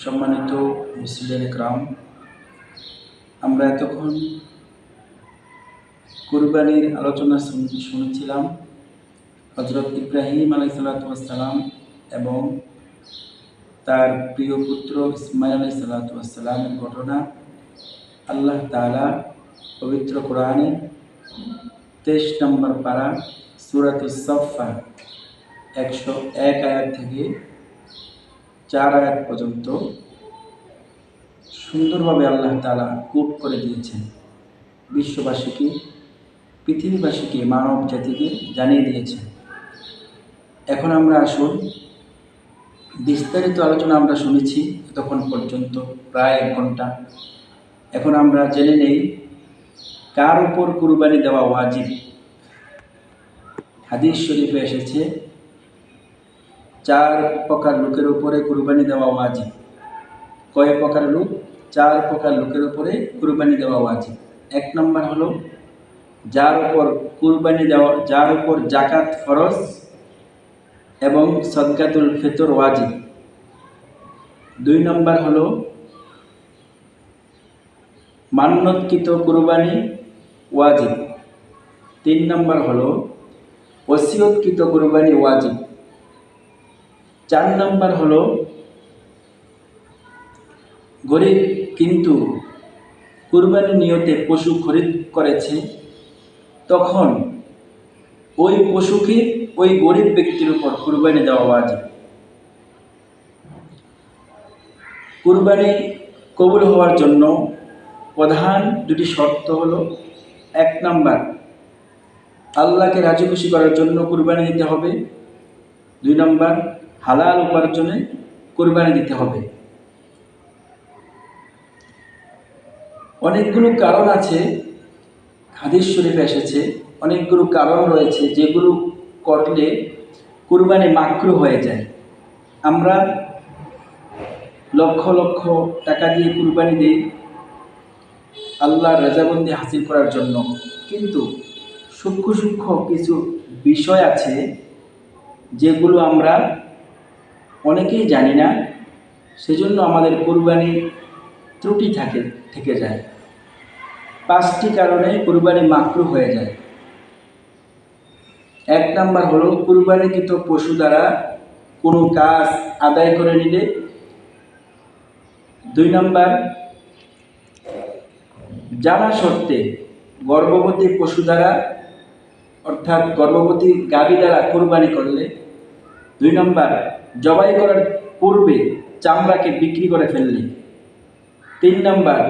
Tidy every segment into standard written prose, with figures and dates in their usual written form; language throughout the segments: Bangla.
সম্মানিত মুসলিম کرام, আমরা এতক্ষণ কুরবানির আলোচনা শুনেছিলাম হযরত ইব্রাহিম আলাইহিস সালাম এবং তার প্রিয় পুত্র ইসমাঈল আলাইহিস সালামের ঘটনা। আল্লাহ তাআলা পবিত্র কোরআনে 23 নম্বর পারা সূরাতুস সাফফাত 101 আয়াত থেকে 4 আয়াত পর্যন্ত সুন্দরভাবে আল্লাহ তাআলা কোট করে দিয়েছেন, বিশ্ববাসীকে, পৃথিবীবাসীকে, মানব জাতিকে জানিয়ে দিয়েছেন। এখন আমরা আসুন, বিস্তারিত আলোচনা আমরা শুনেছি এতক্ষণ পর্যন্ত প্রায় 1 ঘন্টা। এখন আমরা জেনে নেই কার উপর কুরবানি দেওয়া ওয়াজিব। হাদিস শরীফে এসেছে 4 প্রকার লোকের উপরে কুরবানি দেওয়া ওয়াজিব। কয় প্রকার লোক? 4 প্রকার লোকের উপরে কুরবানি দেওয়া ওয়াজিব। 1 নম্বর হলো যার উপর কুরবানি দেওয়া, যার উপর যাকাত ফরজ এবং সদকাতুল ফিতর ওয়াজিব। 2 নম্বর হলো মান্যতকৃত কুরবানি ওয়াজিব। 3 নম্বর হলো ওসিয়তকৃত কুরবানি ওয়াজিব। 4 নম্বর হলো গরিব কিন্তু কুরবানি নিয়তে পশু খরিদ করেছে, তখন ওই পশুকে ওই গরিব ব্যক্তির উপর কুরবানি দেওয়া ওয়াজিব। কুরবানি কবুল হওয়ার জন্য প্রধান 2টি শর্ত হলো, 1 নম্বর আল্লাহকে রাজি খুশি করার জন্য কুরবানি দিতে হবে। 2 নম্বর হালাল উপার্জনে কুরবানি দিতে হবে। অনেকগুলো কারণ আছে, হাদিস শরীফে এসেছে অনেকগুলো কারণ রয়েছে যেগুলো করলে কুরবানি মাকরুহ হয়ে যায়। আমরা লক্ষ লক্ষ টাকা দিয়ে কুরবানি দিই আল্লাহর রাজাবন্দি হাসিল করার জন্য, কিন্তু সূক্ষ্ম সূক্ষ্ম কিছু বিষয় আছে যেগুলো আমরা অনেকেই জানি না, সেজন্য আমাদের কুরবানি ত্রুটি থেকে যায়। 5টি কারণে কুরবানি মাকরুহ হয়ে যায়। 1 নম্বর হলো কুরবানিকৃত পশু দ্বারা কোনো কাজ আদায় করে নিলে। 2 নম্বর জানা সত্ত্বে গর্ভবতী পশু দ্বারা, অর্থাৎ গর্ভবতী গাভী দ্বারা কুরবানি করলে। 2 নম্বর জবাই করার পূর্বে চামড়াকে বিক্রি করে ফেললে। 3 নম্বর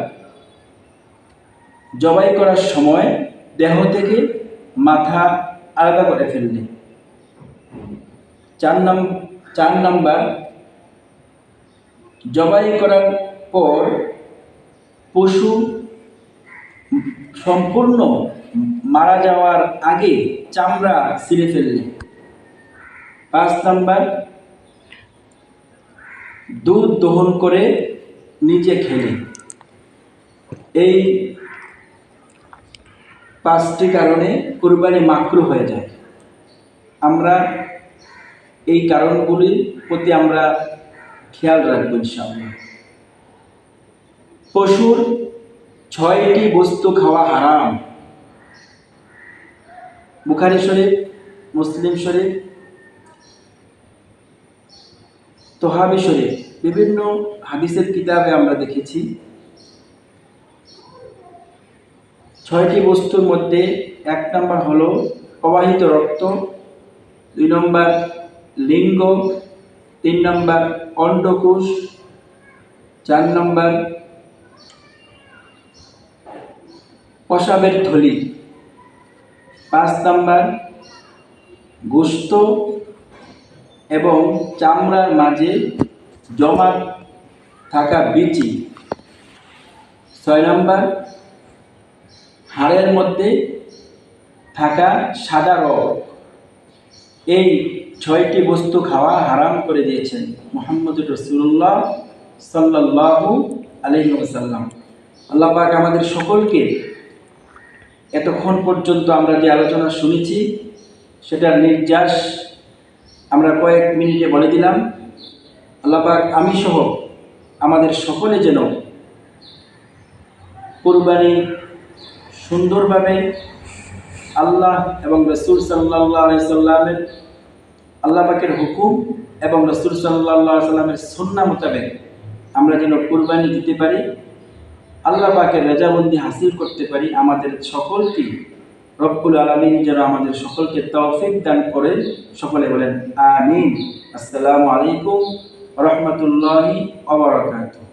জবাই করার সময় দেহ থেকে মাথা আলাদা করে ফেললে। 4 নম্বর জবাই করার পর পশু সম্পূর্ণ মারা যাওয়ার আগে চামড়া ছিঁড়ে ফেললে। 5 নম্বর দুধ দহন করে নিজে খেলে। এই 5টি কারণে কুরবানি মাকরুহ হয়ে যায়। আমরা এই কারণগুলির প্রতি আমরা খেয়াল রাখবো ইনশাআল্লাহ। পশুর 6টি বস্তু খাওয়া হারাম। বুখারী শরীফ, মুসলিম শরীফ, তোহাবি শরীফ, বিভিন্ন হাদিসের কিতাবে আমরা দেখেছি 6টি বস্তুর মধ্যে 1 নম্বর হলো প্রবাহিত রক্ত, 2 নম্বর লিঙ্গ, 3 নম্বর অন্ডকোষ, 4 নম্বর প্রস্রাবের থলি, 5 নম্বর গোশত এবং চামড়ার মাঝে জমা থাকা বিচি, 6 নম্বর হাড়ের মধ্যে থাকা সাদা রগ। এই 6টি বস্তু খাওয়া হারাম করে দিয়েছেন মুহাম্মদুর রাসূলুল্লাহ সাল্লাল্লাহু আলাইহি ওয়াসাল্লাম। আল্লাহ পাক আমাদের সকলকে এতক্ষণ পর্যন্ত আমরা যে আলোচনা শুনেছি সেটার নির্যাস আমরা কয়েক মিনিটে বলে দিলাম। আল্লাহ পাক আমি সহ আমাদের সকলে যেন কুরবানি সুন্দরভাবে আল্লাহ এবং রাসূল সাল্লাল্লাহু আলাইহি সাল্লামের আল্লাহ পাকের হুকুম এবং রাসূল সাল্লাল্লাহু আলাইহি সাল্লামের সুন্নাহ মোতাবেক আমরা যেন কুরবানি দিতে পারি, আল্লাহ পাকের রেজামন্দি হাসিল করতে পারি। আমাদের সকলকে রব্বুল আলামিন যেন আমাদের সকলকে তৌফিক দান করেন। সকলে বলেন আমিন। আসসালামু আলাইকুম ওয়া রাহমাতুল্লাহি ওয়া বারাকাতুহু।